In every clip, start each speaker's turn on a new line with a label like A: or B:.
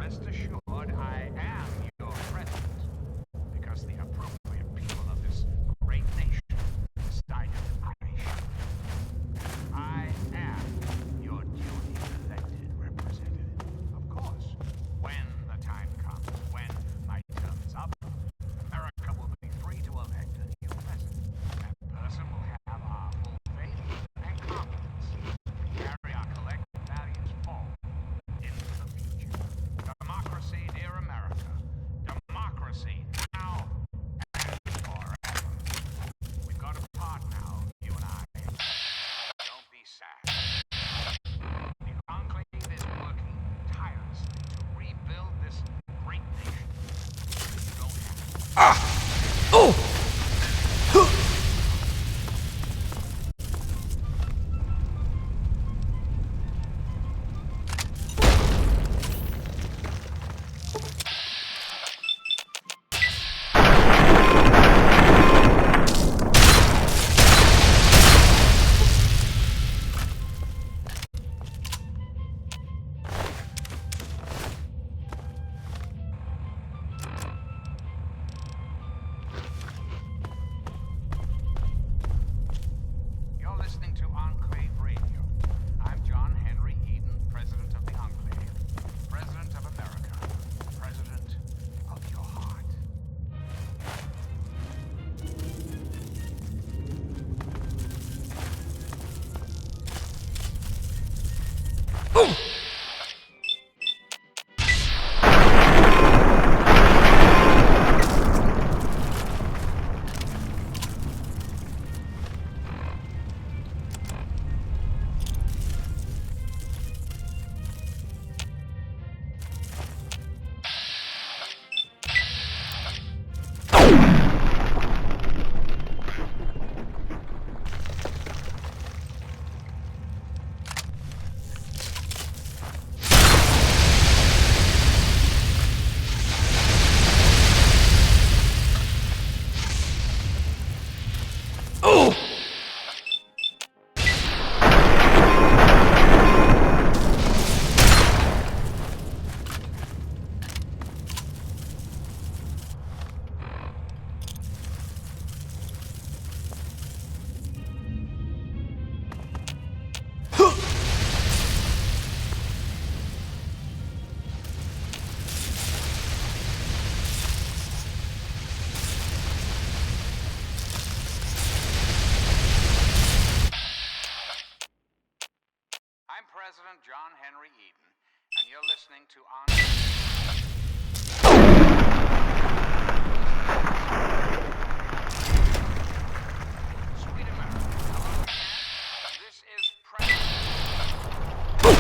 A: Rest assured, I am your president, because the appropriate people of this great nation decided I should. I am your duly elected representative. Of course, when the time comes, when my term is up, America will be free to elect a new president. That person will have our full faith and confidence to carry our collective values forward into the future. Democracy, dear America. Democracy now and forever. We've got a part now, you and I. Don't be sad. The Enclave is working tirelessly to rebuild this great nation. You don't have to.
B: Oh!
A: You're listening to Enclave Radio. I'm John Henry Eden, President of the Enclave, President of America, President of your heart.
B: Oh!
A: I'm President John Henry Eden, and you're listening to Enclave. Sweet America. Hello again. This is President. We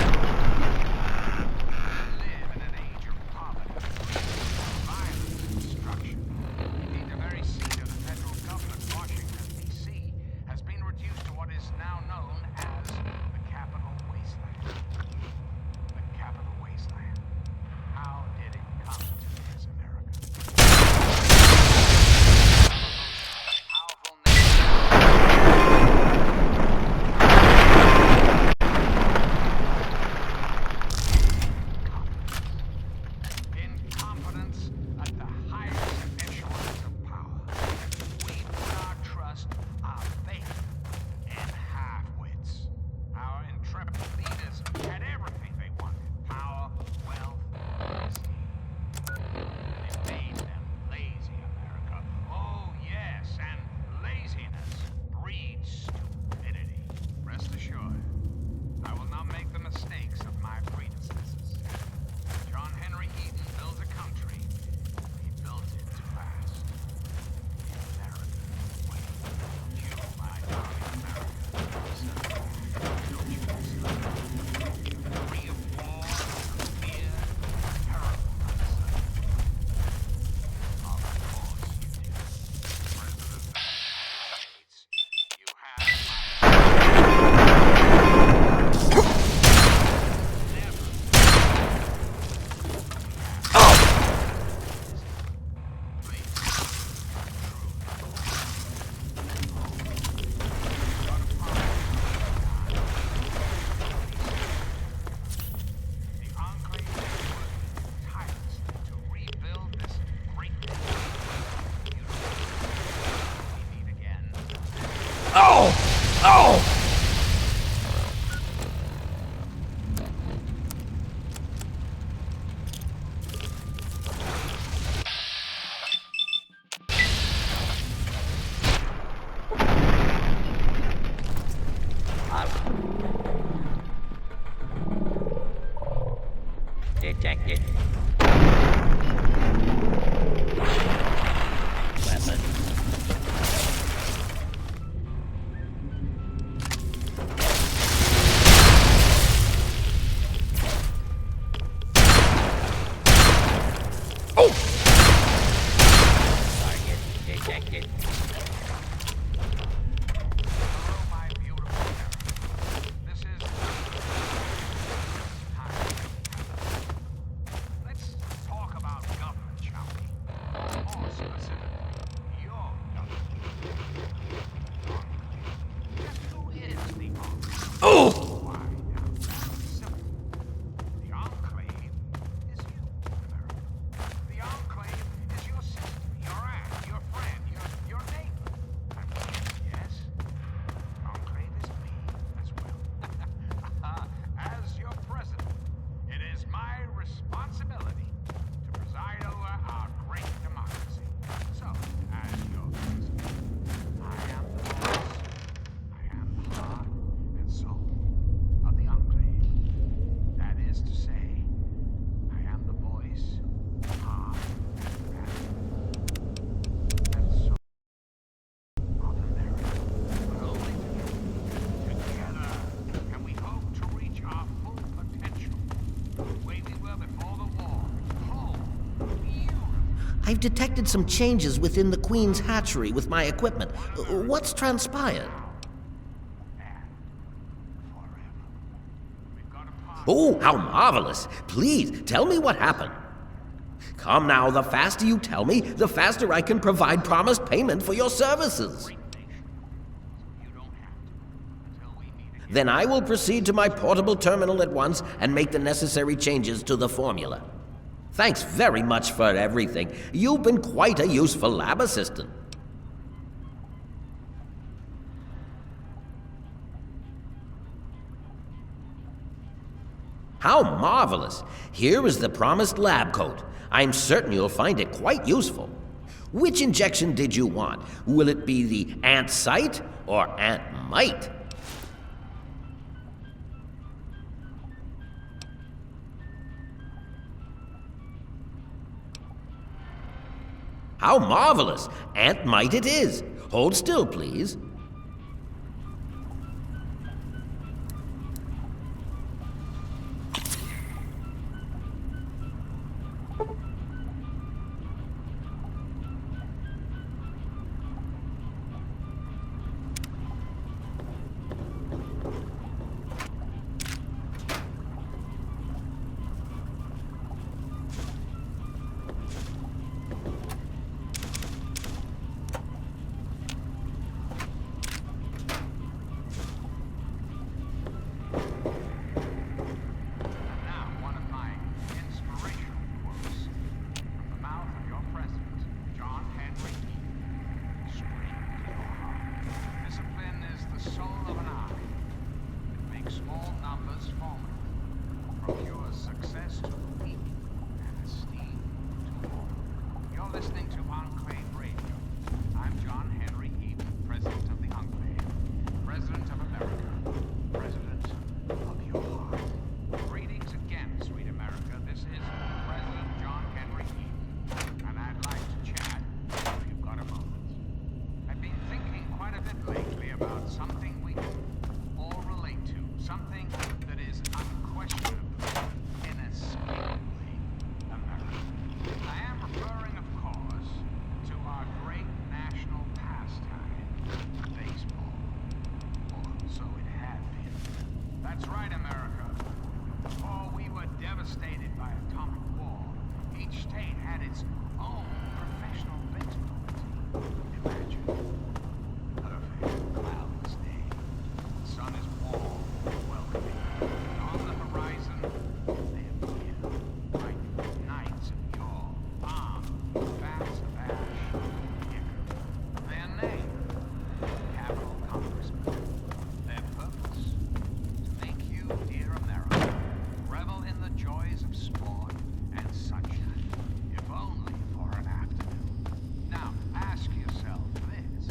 A: live in an age of poverty, violence, and destruction. Indeed, the very seat of the federal government, Washington, D.C., has been reduced to what is now known as the Capital Wasteland. The Capital Wasteland.
C: detected. Weapon.
B: Oh!
C: Target detected.
A: Hello, my beautiful America. This is Let's talk about government, shall we? More specifically, your government. Just who is the Enclave?
B: Oh!
A: Why, now, that's simple. The Enclave is you, America. The Enclave is your sister, your aunt, your friend, your neighbor. And yes, Enclave is me as well. As your president, it is my responsibility to preside over our great democracy. So, as your president, I am the boss. I am the heart and soul of the Enclave. That is to say, I am the voice, heart, and soul of America. But only together can we hope to reach our full potential, the way we were before the war. Whole, beautiful.
D: I've detected some changes within the Queen's hatchery with my equipment. What's transpired?
A: We've got a part.
D: Oh, how marvelous! Please, tell me what happened. Come now, the faster you tell me, the faster I can provide promised payment for your services.
A: Great nation. You don't have to until we meet again.
D: Then I will proceed to my portable terminal at once and make the necessary changes to the formula. Thanks very much for everything. You've been quite a useful lab assistant. How marvelous! Here is the promised lab coat. I'm certain you'll find it quite useful. Which injection did you want? Will it be the Ant Sight or Ant Might? How marvelous! Ant Might it is. Hold still, please.
A: Now, one of my inspirational quotes from the mouth of your president, John Henry Eden. Straight to your heart. Discipline is the soul of an army. It makes small numbers formidable, procures success to the weak, and esteem to all. You're listening to Enclave Radio. I'm John Henry Eden, President of the Enclave, President of America, President of your heart. Greetings again, sweet America. This is President John Henry Eden, and I'd like to chat if you've got a moment. I've been thinking quite a bit lately about something we can all relate to, something that is unquestionably, inescapably American. I am referring, of course, to our great national pastime, baseball. Or so it had been. That's right, America. Before we were devastated by atomic war, each state had its own professional baseball team. Imagine. Perfect cloudless day. The sun is warm and welcoming. And on the horizon, they appear. Like knights of yore, armed with bats of ash, hickory. Their name, Capital Congressman. Their purpose, to make you, dear America, revel in the joys of sport and sunshine, if only for an afternoon. Now, ask yourself this.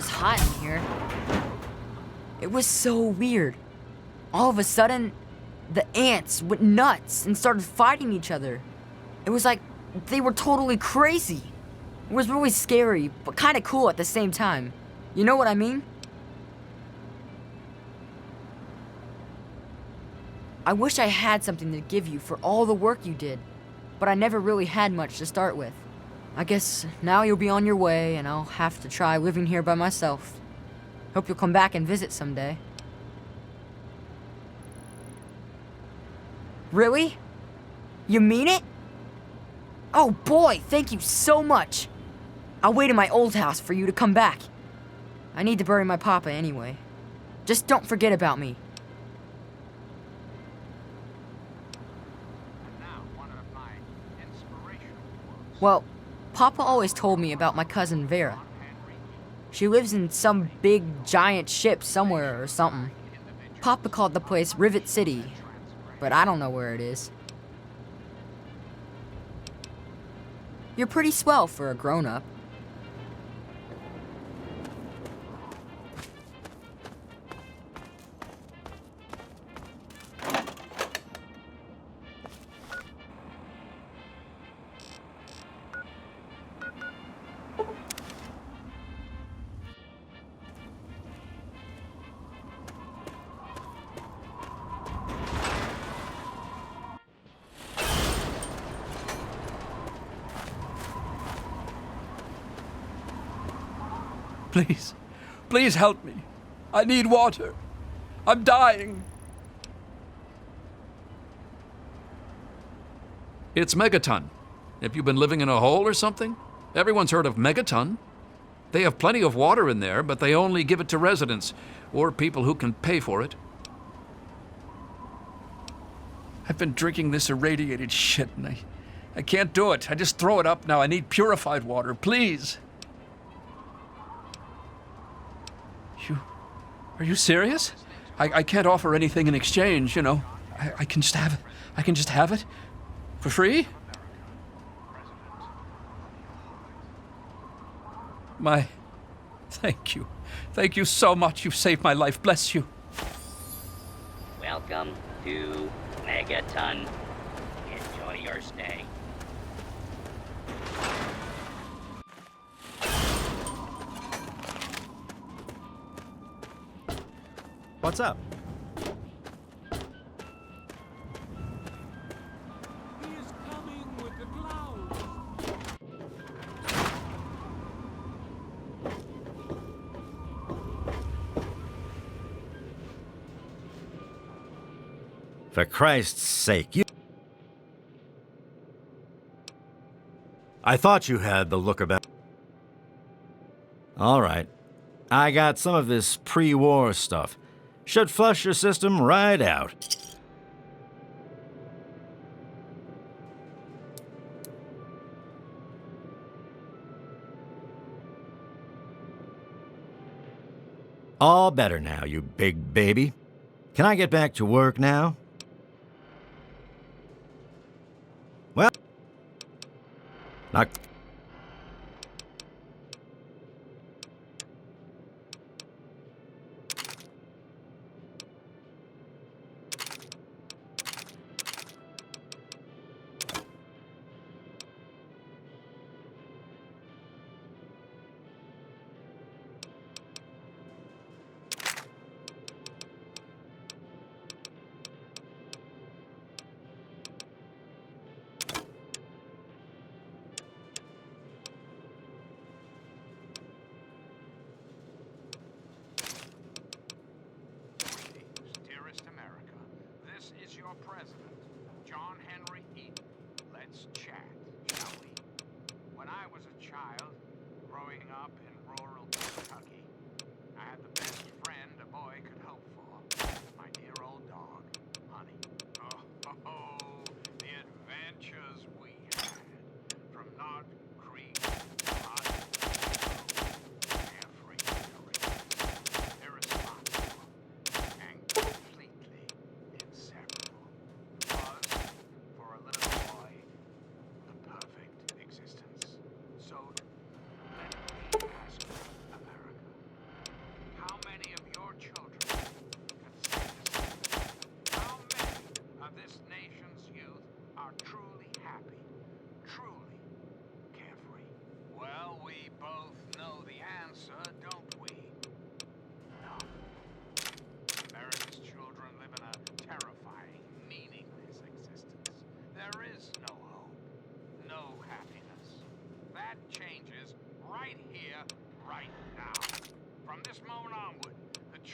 E: was hot in here. It was so weird. All of a sudden, the ants went nuts and started fighting each other. It was like they were totally crazy. It was really scary, but kind of cool at the same time. You know what I mean? I wish I had something to give you for all the work you did, but I never really had much to start with. I guess now you'll be on your way and I'll have to try living here by myself. Hope you'll come back and visit someday. Really? You mean it? Oh boy, thank you so much. I'll wait in my old house for you to come back. I need to bury my papa anyway. Just don't forget about me.
A: Now, one of my inspirational quotes.
E: Well, Papa always told me about my cousin Vera. She lives in some big, giant ship somewhere or something. Papa called the place Rivet City, but I don't know where it is. You're pretty swell for a grown-up.
B: Please, please help me. I need water. I'm dying. It's Megaton. Have you been living in a hole or something? Everyone's heard of Megaton. They have plenty of water in there, but they only give it to residents or people who can pay for it. I've been drinking this irradiated shit and I can't do it. I just throw it up now. I need purified water, please. Are you serious? I can't offer anything in exchange, you know. I can just have it. I can just have it? For free? Thank you. Thank you so much. You've saved my life. Bless you.
C: Welcome to Megaton. Enjoy your stay.
F: What's up?
G: He is coming with the clouds.
F: For Christ's sake, you... I thought you had the look about... All right. I got some of this pre-war stuff. Should flush your system right out. All better now, you big baby. Can I get back to work now? Well, not...
A: Dearest America, this is your president, John Henry Eaton. Let's chat, shall we? When I was a child, growing up in rural Kentucky, I had the best friend a boy could hope for. My dear old dog, Honey. Oh, the adventures we had. From Knob Creek to Hot carefree, irresponsible, and completely inseparable. Was, for a little boy, the perfect existence. So, let me ask you, America,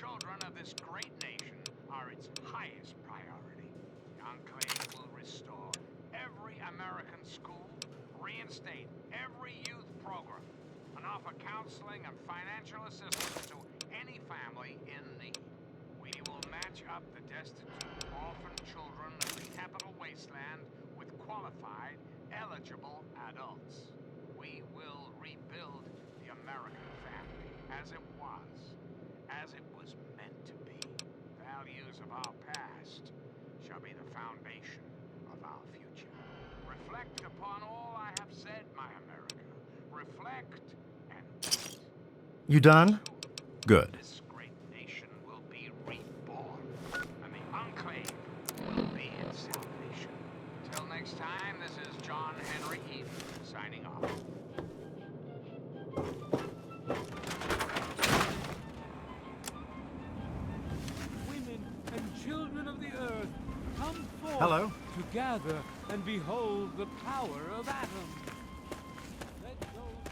A: children of this great nation are its highest priority. The Enclave will restore every American school, reinstate every youth program, and offer counseling and financial assistance to any family in need. We will match up the destitute orphan children of the capital wasteland with qualified, eligible adults. We will rebuild the American family as it was meant to be. Values of our past shall be the foundation of our future. Reflect upon all I have said, my America. Reflect and wait.
F: You done? Good.
A: This great nation will be reborn, and the Enclave will be its salvation. Until next time, this is John Henry Eden signing off.
G: Women and children of the earth, come forth
F: Hello.
G: to gather and behold the power of Atom. Let those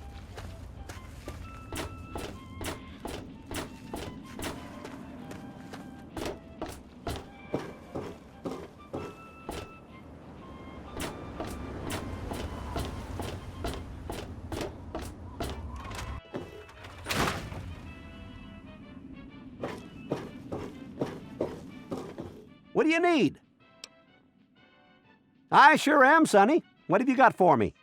H: What do you need? I sure am, Sonny. What have you got for me?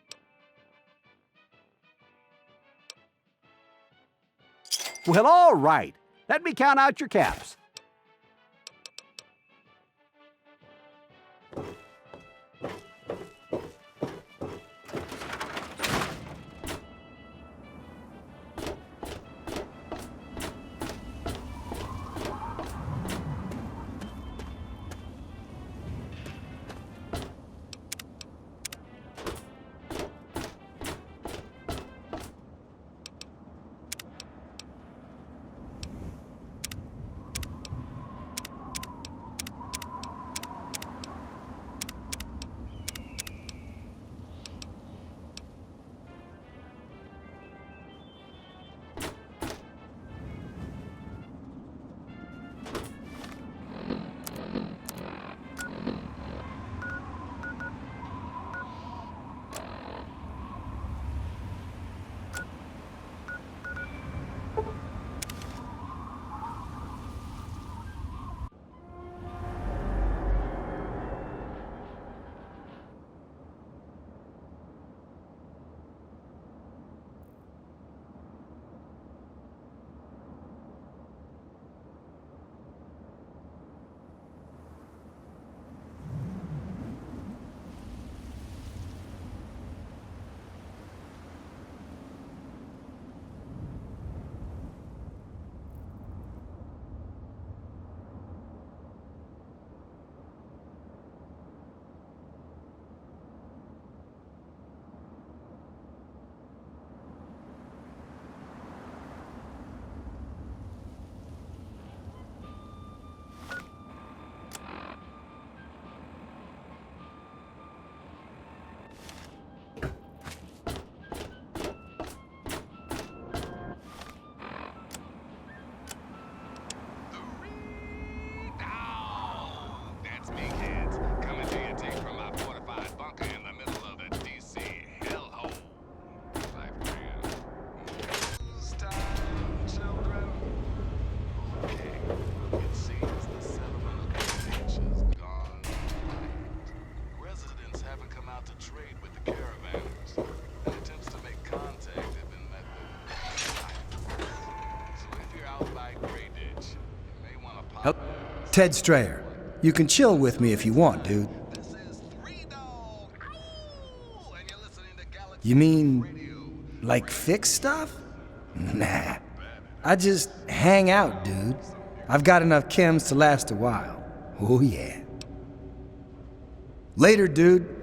H: Well, all right. Let me count out your caps.
A: That's me, kids. Coming to you take from my fortified bunker in the middle of the DC hellhole. 5 grand. News time, children. Okay, it seems the settlement of Greenwich has gone quiet. Residents haven't come out to trade with the caravanners, and attempts to make contact have been met with silence. So if you're out by Grey Ditch, you may want to pop in.
I: Ted Strayer. You can chill with me if you want, dude.
A: This is Three Dog. Ow! And you're listening to Galaxy
I: You mean,
A: Radio.
I: like fix stuff? Nah. I just hang out, dude. I've got enough chems to last a while. Oh, yeah. Later, dude.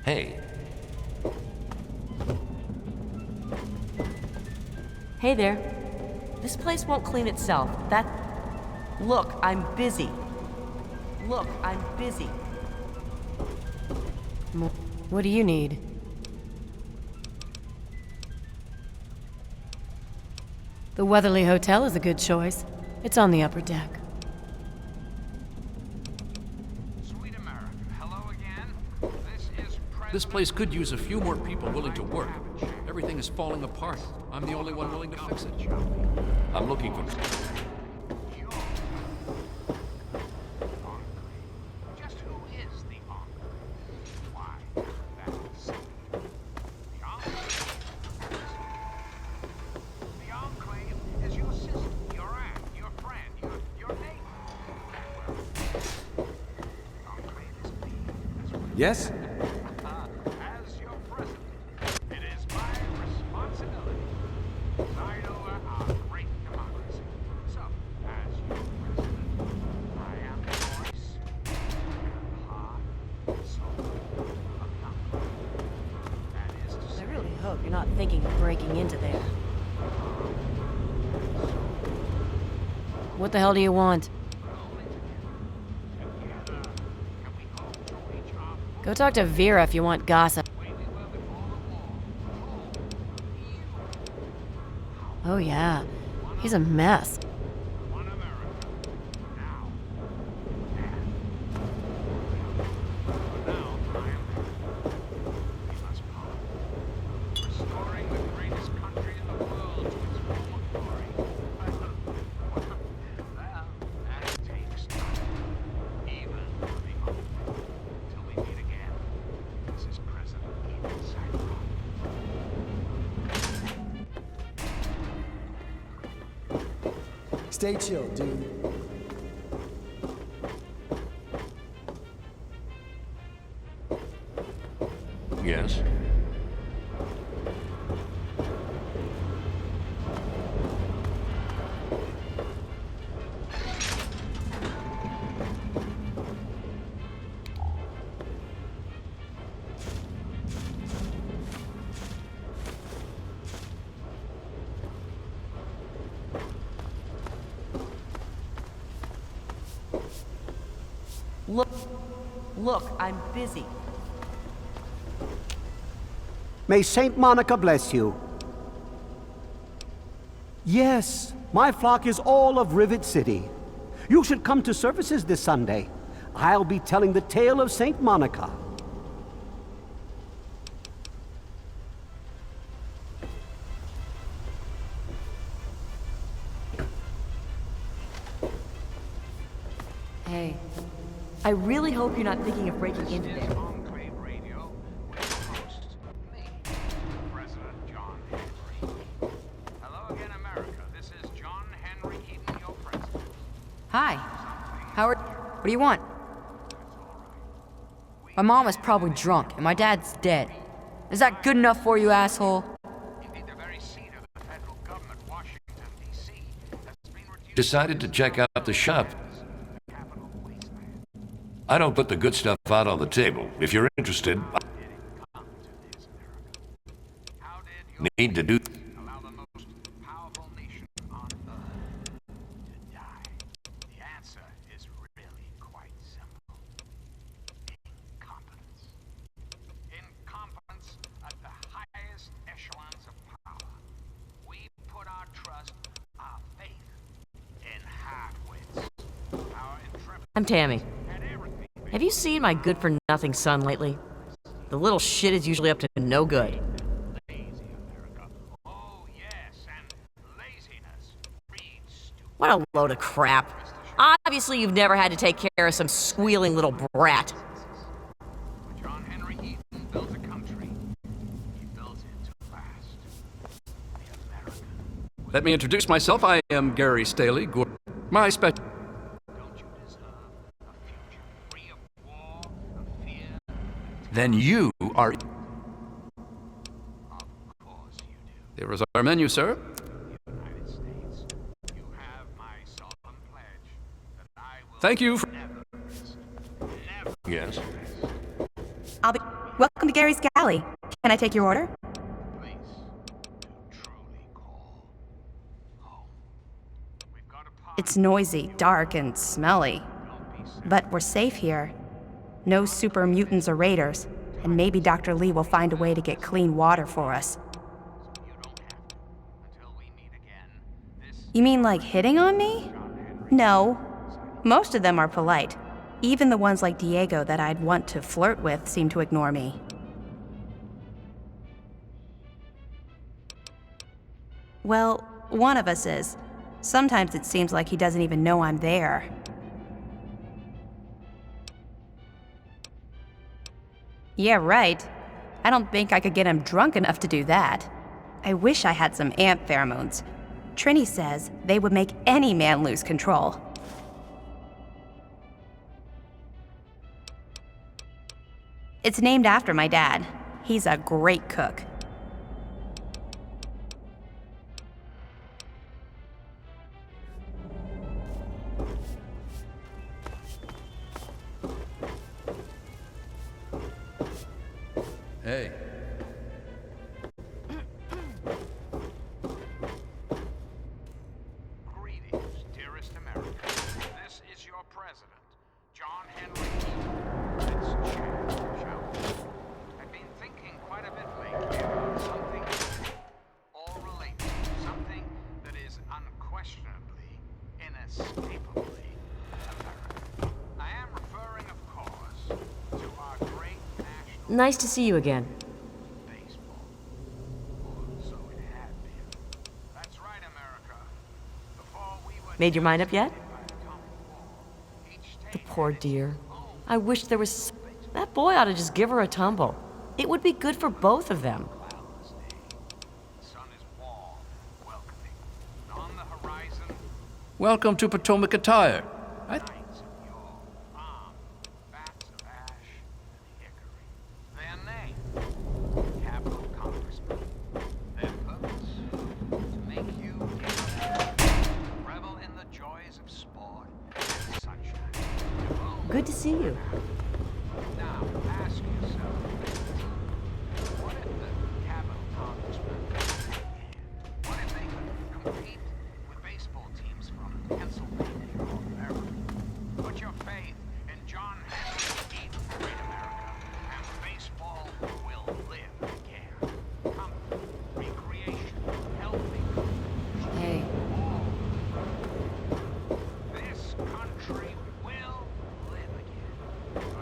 J: Hey,
K: Hey there. This place won't clean itself. Look, I'm busy. Look, I'm busy.
L: What do you need? The Weatherly Hotel is a good choice. It's on the upper deck.
A: Sweet America, hello again. This is
B: This place could use a few more people willing to work. Everything is falling apart. I'm the only one willing to fix it.
J: I'm looking for...
A: Just who is the Enclave? Why, that's the Enclave. The Enclave is your sister, your aunt, your friend, your neighbor. Enclave is me. That's what
H: Yes?
A: as your president, it is my responsibility to preside over our great democracy. So, as your president, I am the voice and heart and soul of the Enclave. That is to
L: I
A: say,
L: really hope you're not thinking of breaking into there. What the hell do you want? Go talk to Vera if you want gossip. Oh yeah, he's a mess.
A: one America. Now, now, I am we must part. Restoring the greatest country in the world to its former glory. Well, that takes time. Even for the Enclave. Till we meet again. This is President Eden signing off.
I: Stay chill, dude.
J: Yes?
K: Look, I'm busy.
H: May Saint Monica bless you. Yes, my flock is all of Rivet City. You should come to services this Sunday. I'll be telling the tale of Saint Monica.
K: Hey, I really hope you're not thinking of breaking into
A: This
K: there.
A: is Enclave Radio with your host, me, President John Henry. Hello again, America. This is John Henry Eden, your president.
E: Hi. Howard, what do you want? My mom is probably drunk, and my dad's dead. Is that good enough for you, asshole?
A: Indeed, the very seat of the federal government, Washington, D.C., has been reduced
J: Decided to check out the shop.
A: to a capital wasteland.
J: I don't put the good stuff out on the table. If you're interested,
A: How did it come to this, America? How did your
J: need to do...
A: allow the most powerful nation on earth to die? The answer is really quite simple. Incompetence. Incompetence at the highest echelons of power. We put our trust, our faith in half-wits. Our intrepid
K: I'm Tammy.
A: had everything.
K: Have you seen my good-for-nothing son lately? The little shit is usually up to no good.
A: Lazy America. Oh, yes, and laziness breeds stupidity.
K: What a load of crap. Obviously, you've never had to take care of some squealing little brat.
A: When John Henry Eden built a country, he built it to last. The American.
B: Let me introduce myself. I am Gary Staley. My special.
A: Don't you deserve a future free of war, of fear?
B: Then you are.
A: Of course you do.
B: There is our menu, sir.
A: United States, you have my solemn pledge that I will
B: Thank you for.
A: never rest, never
J: Yes?
K: I'll be...
M: welcome to Gary's Galley. Can I take your order? It's noisy, dark, and smelly. But we're safe here. No super mutants or raiders, and maybe Dr. Lee will find a way to get clean water for us. You mean like hitting on me? No. Most of them are polite. Even the ones like Diego that I'd want to flirt with seem to ignore me. Well, one of us is. Sometimes it seems like he doesn't even know I'm there. Yeah, right. I don't think I could get him drunk enough to do that. I wish I had some ant pheromones. Trini says they would make any man lose control. It's named after my dad. He's a great cook.
B: Hey.
A: Greetings, dearest America. This is your president, John Henry. Let's chat, shall we? I've been thinking quite a bit lately about something all related, something that is unquestionably, inescapably American. I am referring, of course, to our great national
K: Nice to see you again.
A: baseball. Or so it had been. That's right, America. Before we were
K: Made your mind up yet?
A: by atomic war, each
K: The
A: state
K: poor dear. I wish there was... That boy ought to just give her a tumble. It would be good for both of them.
A: cloudless day. The sun is warm, welcoming. And on the horizon,
B: Welcome to Potomac Attire.
A: knights of yore, armed with bats of ash and hickory. Their name, Capitol Congressman. Their purpose, to make you revel in the joys of sport and sunshine.
K: Good to see you.
A: Now, ask yourself, what if the Capitol Congressman what if they could compete with baseball teams from Pennsylvania or Maryland? Put your faith in John Henry, great America, and baseball will live again. Comfort, recreation, healthy.
E: Hey,
A: This country will live again.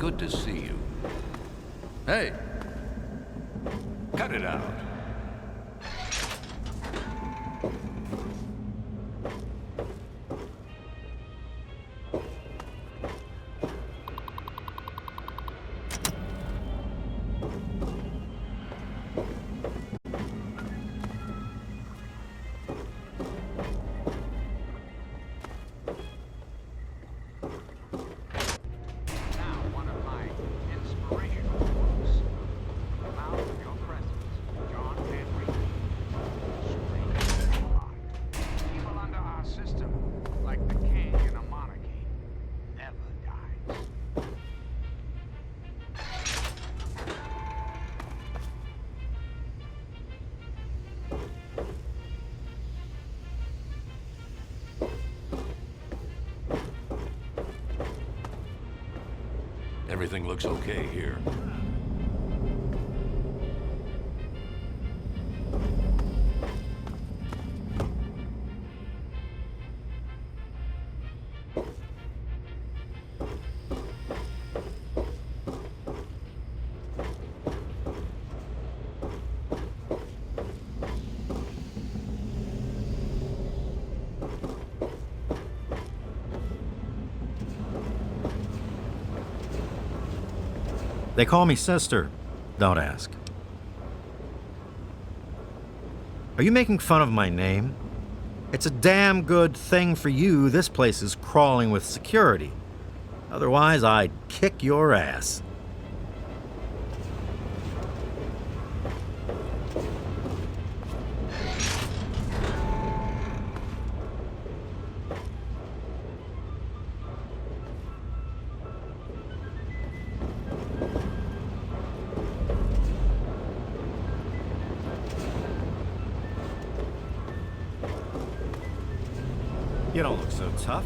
J: good to see you.
B: Hey,
J: Cut it out.
A: Now, one of my inspirational books. Come out of your presence, John Henry. Strange God. People under our system, like the king in a monarchy, never dies.
J: Everything looks okay here.
F: They call me sister. Don't ask. Are you making fun of my name? It's a damn good thing for you this place is crawling with security. Otherwise, I'd kick your ass. You don't look so tough.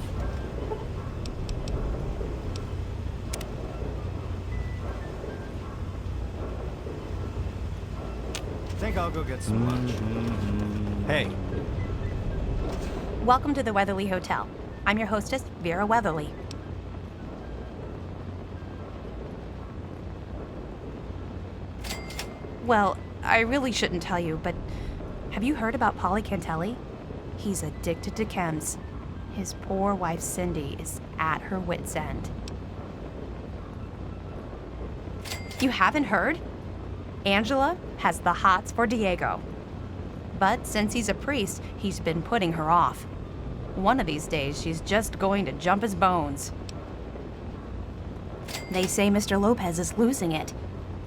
F: Think I'll go get some lunch. Hey,
M: Welcome to the Weatherly Hotel. I'm your hostess, Vera Weatherly. Well, I really shouldn't tell you, but have you heard about Polly Cantelli? He's addicted to chems. His poor wife Cindy is at her wit's end. You haven't heard? Angela has the hots for Diego. But since he's a priest, he's been putting her off. One of these days, she's just going to jump his bones. They say Mr. Lopez is losing it.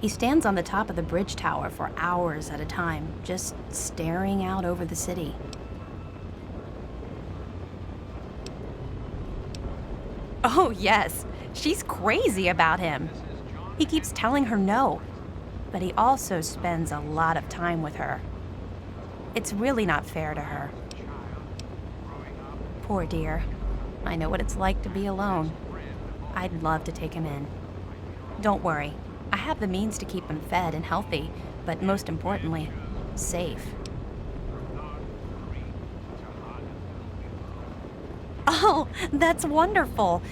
M: He stands on the top of the bridge tower for hours at a time, just staring out over the city. Oh, yes. She's crazy about him. He keeps telling her no, but he also spends a lot of time with her. It's really not fair to her. Poor dear. I know what it's like to be alone. I'd love to take him in. Don't worry. I have the means to keep him fed and healthy, but most importantly, safe. Oh, that's wonderful.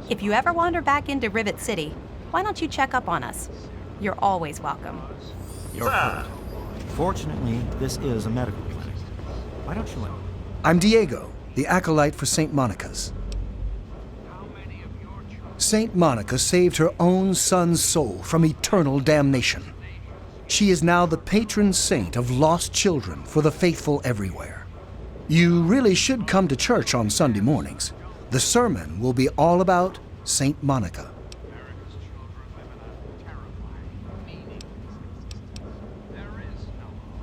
M: If you ever wander back into Rivet City, why don't you check up on us? You're always welcome.
F: you're correct. Fortunately, this is a medical clinic. Why don't you let me?
I: I'm Diego, the acolyte for St. Monica's. St. Monica saved her own son's soul from eternal damnation. She is now the patron saint of lost children for the faithful everywhere. You really should come to church on Sunday mornings. The sermon will be all about St. Monica.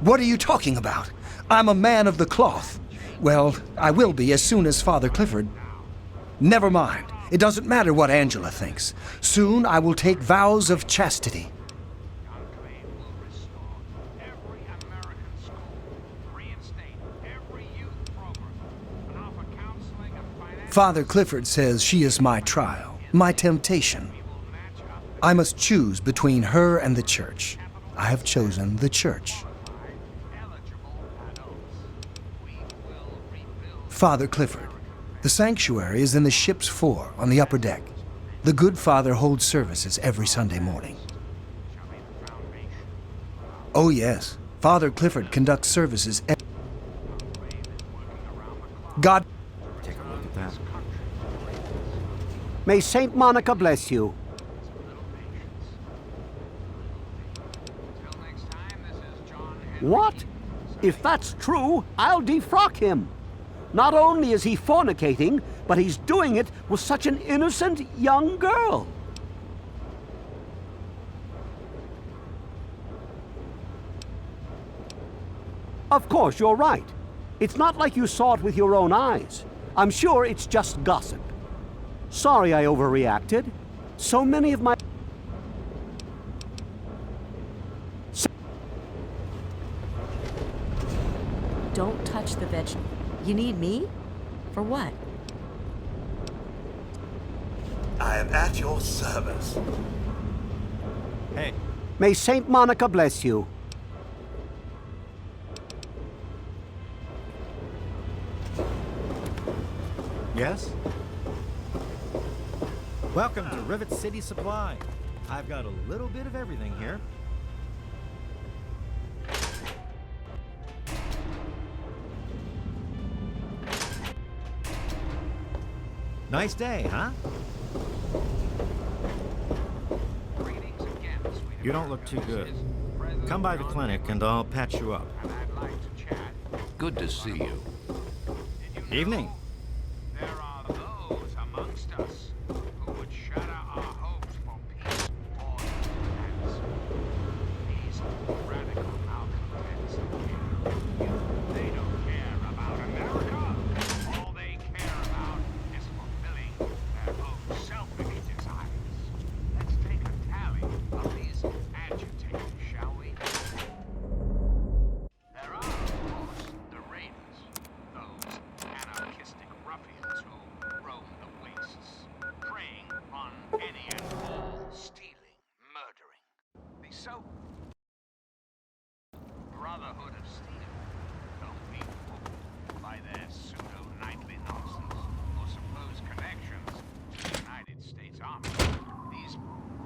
I: What are you talking about? I'm a man of the cloth. Well, I will be as soon as Father Clifford. Never mind. It doesn't matter what Angela thinks. Soon I will take vows of chastity. Father Clifford says she is my trial, my temptation. I must choose between her and the church. I have chosen the church. Father Clifford, the sanctuary is in the ship's fore on the upper deck. The good Father holds services every Sunday morning. Oh, yes. Father Clifford conducts services God.
F: Take a look at that.
H: May Saint Monica bless you. What? If that's true, I'll defrock him. Not only is he fornicating, but he's doing it with such an innocent young girl. Of course, you're right. It's not like you saw it with your own eyes. I'm sure it's just gossip. Sorry I overreacted. So many of my...
K: Don't touch the vegetable. You need me? For what?
N: I am at your service.
F: Hey.
H: May Saint Monica bless you.
F: Yes? Welcome to Rivet City Supply. I've got a little bit of everything here. Nice day, huh? You don't look too good. Come by the clinic and I'll patch you up.
J: Good to see you.
F: Evening.
A: There are those amongst us who would shatter our hopes for peace, order, and these radical malcontents they don't care about America. All they care about is fulfilling their own selfish desires. Let's take a tally of these agitators, shall we? There are, of course, the raiders, those anarchistic ruffians who roam the wastes, preying on any and all, stealing, murdering. The so Brotherhood of Steel. Don't be fooled by their pseudo-knightly nonsense or supposed connections to the United States Army. These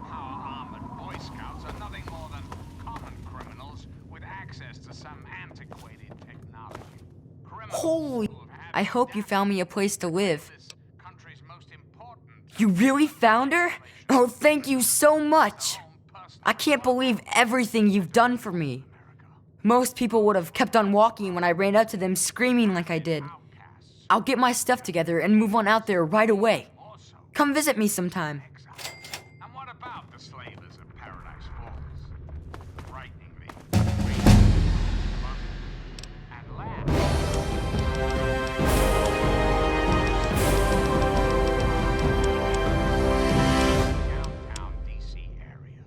A: power-armored Boy Scouts are nothing more than common criminals with access to some antiquated technology.
E: Holy... I hope you found me a place to live. You really found her? Oh, thank you so much. I can't believe everything you've done for me. Most people would have kept on walking when I ran up to them screaming like I did. I'll get my stuff together and move on out there right away. Come visit me sometime.
A: And what about the slavers of Paradise Falls? Frighteningly, and last. Downtown DC area.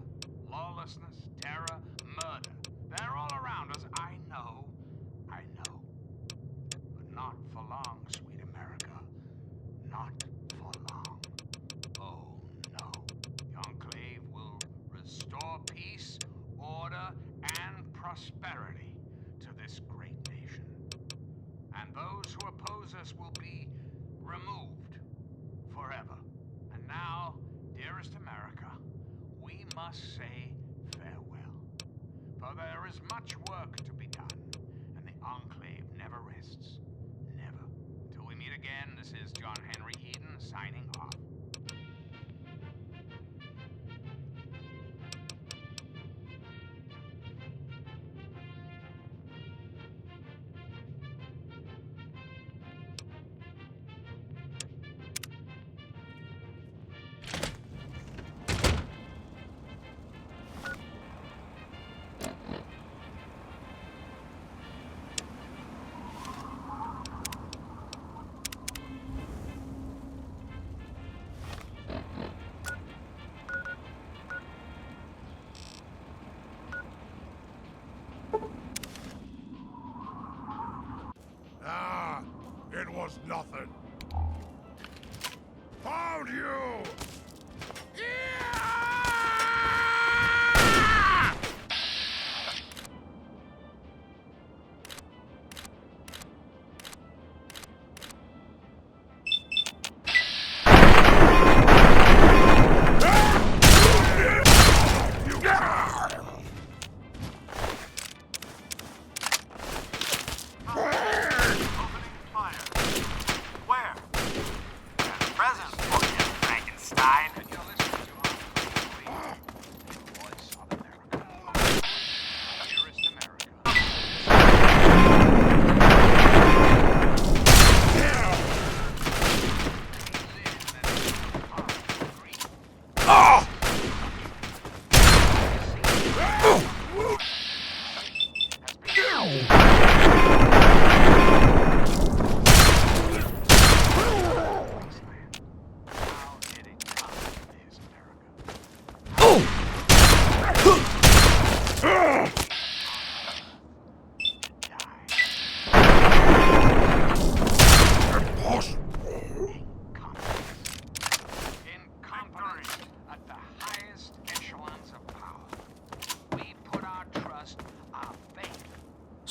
A: Lawlessness, terror, murder. They're all around us. I know. But not for long, sweet America. Not for long. Oh, no. The Enclave will restore peace, order, and prosperity to this great nation. And those who oppose us will be removed forever. And now, dearest America, we must say farewell. For there is much work to be done, and the Enclave never rests. Never. Until we meet again, this is John Henry Eden signing off.
N: It was nothing. Found you!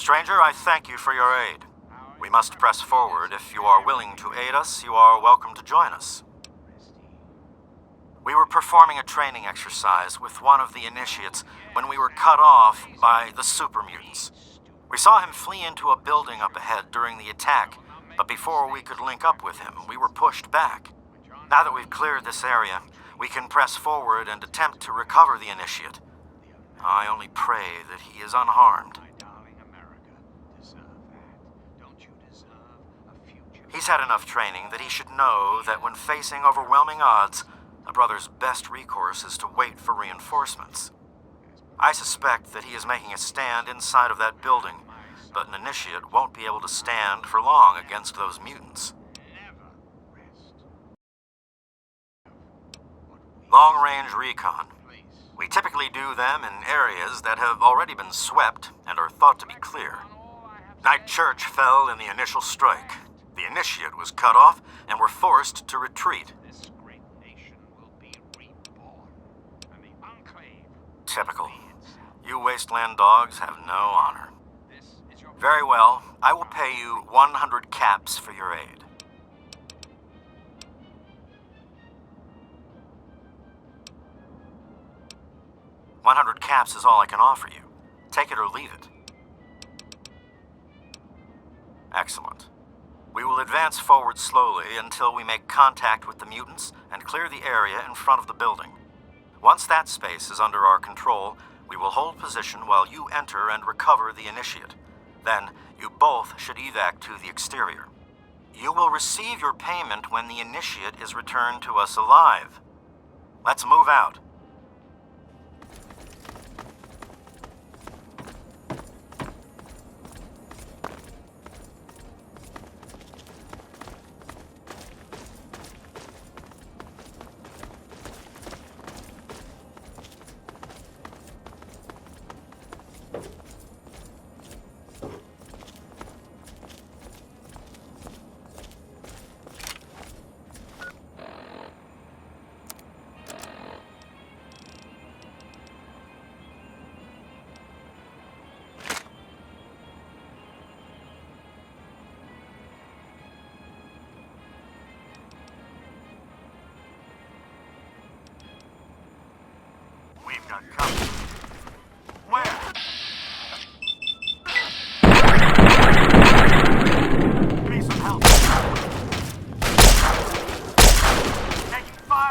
F: Stranger, I thank you for your aid. We must press forward. If you are willing to aid us, you are welcome to join us. We were performing a training exercise with one of the initiates when we were cut off by the super mutants. We saw him flee into a building up ahead during the attack, but before we could link up with him, we were pushed back. Now that we've cleared this area, we can press forward and attempt to recover the initiate. I only pray that he is unharmed. He's had enough training that he should know that when facing overwhelming odds, a brother's best recourse is to wait for reinforcements. I suspect that he is making a stand inside of that building, but an initiate won't be able to stand for long against those mutants. Long-range recon. We typically do them in areas that have already been swept and are thought to be clear. Night Church fell in the initial strike. The initiate was cut off and were forced to retreat. Typical. You wasteland dogs have no honor. Very well. I will pay you 100 caps for your aid. $100 caps is all I can offer you. Take it or leave it. Excellent. We will advance forward slowly until we make contact with the mutants and clear the area in front of the building. Once that space is under our control, we will hold position while you enter and recover the initiate. Then, you both should evac to the exterior. You will receive your payment when the initiate is returned to us alive. Let's move out. We've got company. Where? Give me some help. Taking fire.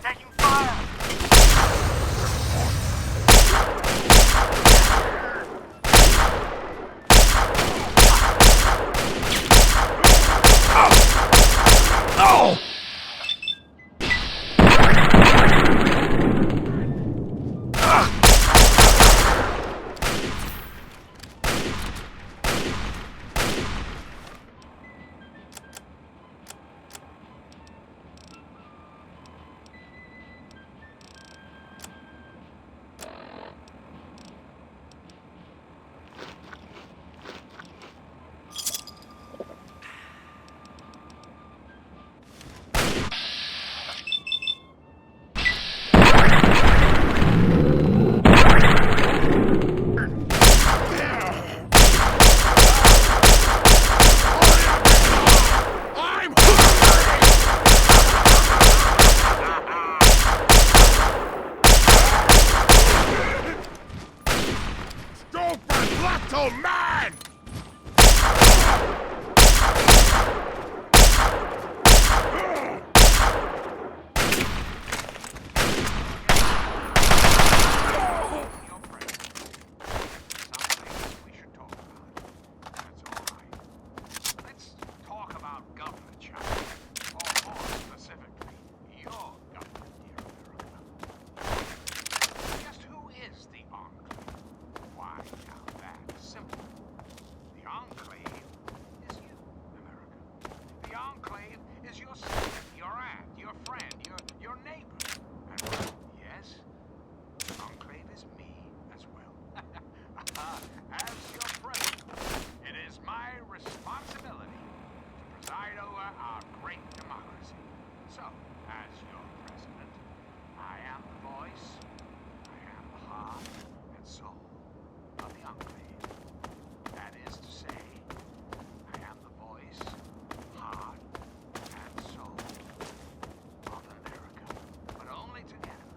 F: Taking fire. Oh! Man! As your president, I am the voice, I am the heart and soul
A: the Enclave. That is to say, I am the voice, heart, and soul of America. But only together.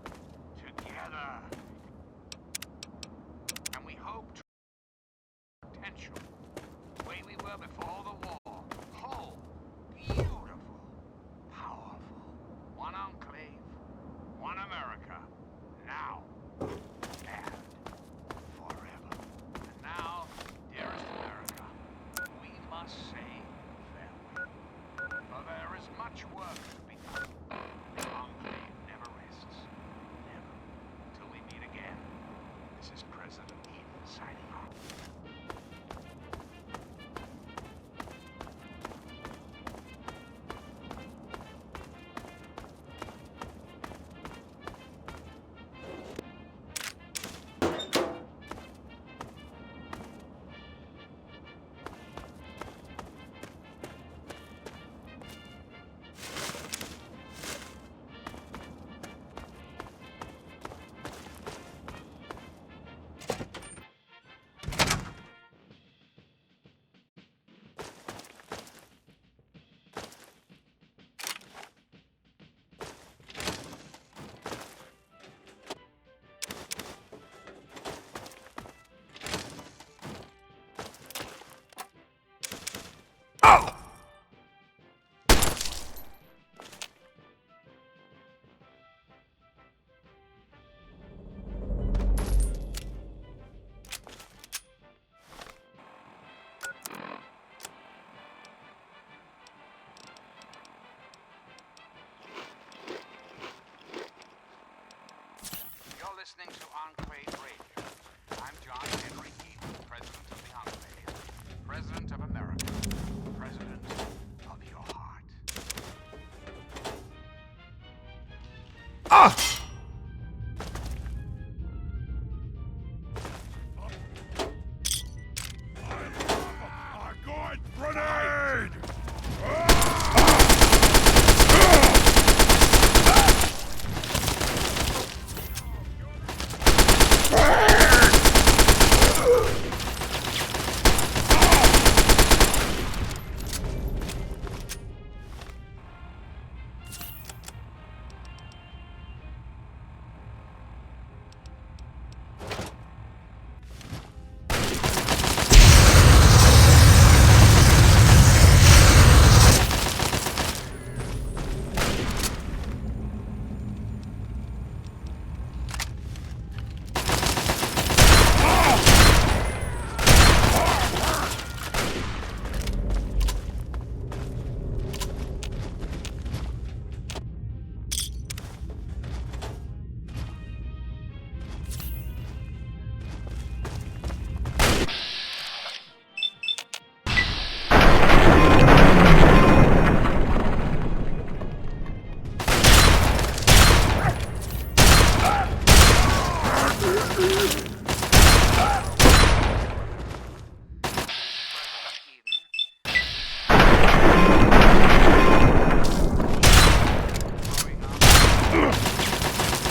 A: Together. And we hope to potential, the way we were before the war. Whole, beautiful, powerful. One enclave, one America. Now and forever. And now, dearest America, we must say farewell. For there is much work to be done. The enclave never rests. Never. Till we meet again. This is President Eden signing off. You're listening to Enclave Radio. I'm John Henry Eden, President of the Enclave, President of America, President of your heart.
N: I'm going grenade!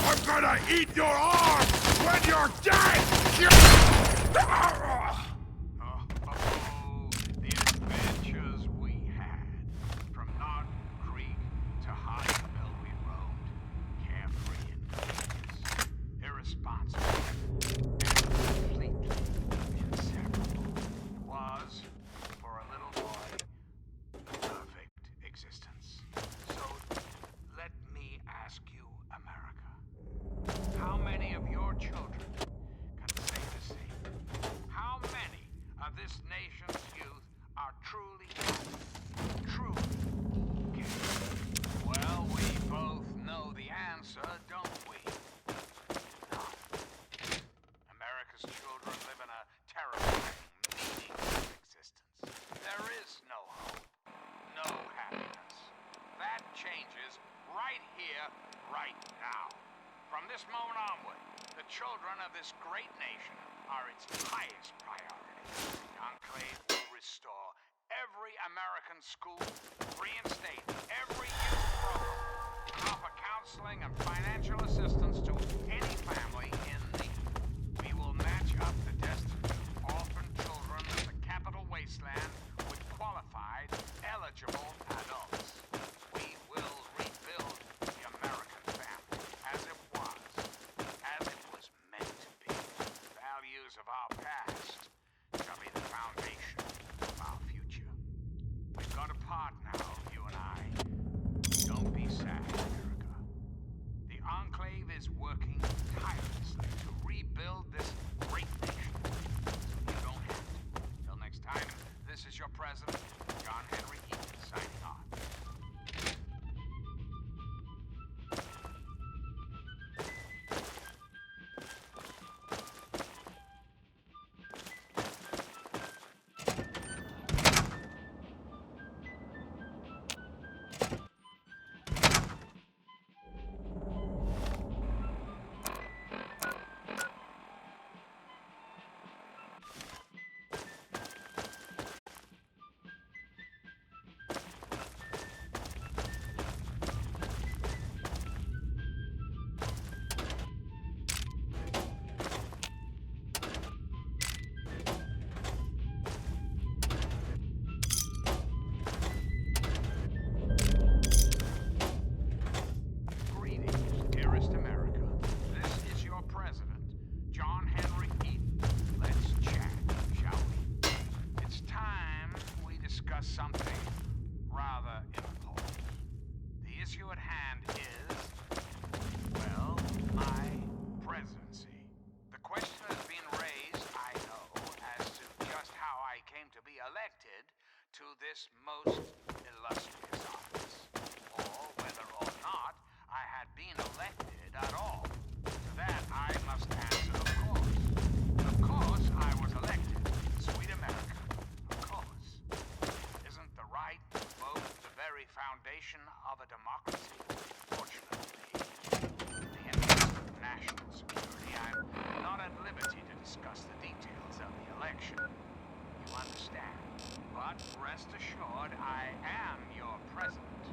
N: I'm gonna eat your arm when you're dead!
A: The adventures we had. From Norton Creek to Hodgeville we roamed. Carefree and fearless. Irresponsible. And completely inseparable. It was, for a little boy, the perfect existence. So, let me ask you, America. How many of your children can say the same? How many of this nation's youth are truly happy? Truly gay? Well, we both know the answer, don't we? No. America's children live in a terrifying, meaningless existence. There is no hope, no happiness. That changes right here, right now. From this moment onward, the children of this great nation are its highest priority. The Enclave will restore every American school, reinstate every youth program, offer counseling and financial assistance to any family in need. We will match up the destiny got apart now, you and I. Don't be sad, America. The Enclave is working tirelessly to rebuild this great nation. So you don't have to. Till next time, this is your president, John Henry Eaton, signing off. Something rather important. The issue at hand is, well, my presidency. The question has been raised, I know, as to just how I came to be elected to this most illustrious office, or whether or not I had been elected at all. To that I must answer, of course. Of course I was elected, sweet America. Right to vote the very foundation of a democracy. Fortunately, in the interest of national security, I'm not at liberty to discuss the details of the election. You understand? But rest assured, I am your president,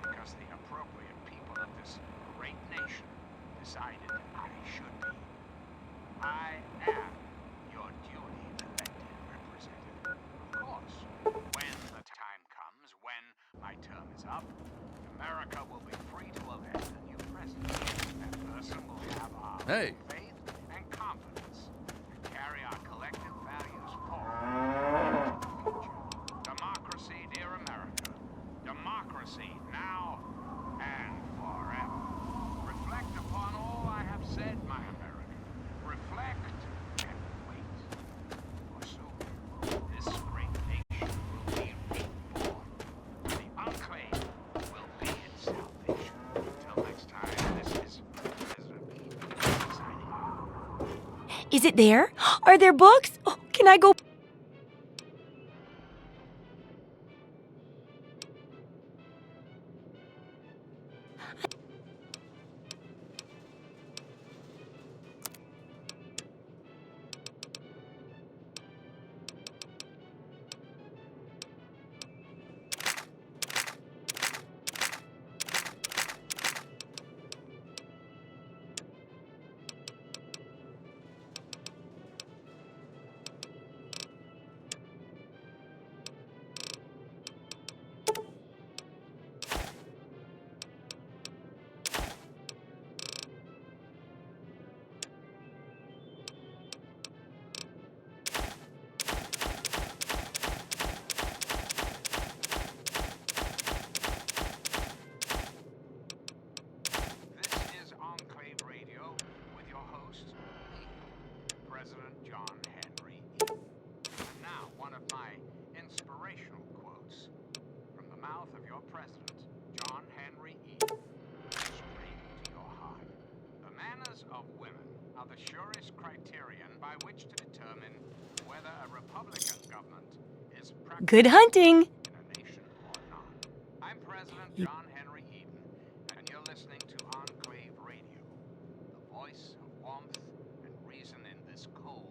A: because the appropriate people of this great nation decided I should be. I am your duly elected representative. Of course, when the time comes, when my term is up, America will be free to elect a new president. That person will have our faith and confidence and carry our collective values forward into the future. Democracy, dear America. Democracy now and forever. Reflect upon all I have said, my America. Reflect and wait. For soon, this great nation will be reborn. The Enclave will be its salvation. Until next time, this is President Eaton signing off.
O: Is it there? Are there books? Oh, can I go?
A: President John Henry Eaton. And now, one of my inspirational quotes from the mouth of your president, John Henry Eaton, straight to your heart. The manners of women are the surest criterion by which to determine whether a Republican government is practicing
O: Good hunting!
A: in a nation or not. I'm President John Henry Eaton, and you're listening to Enclave Radio, the voice of warmth and reason in this cold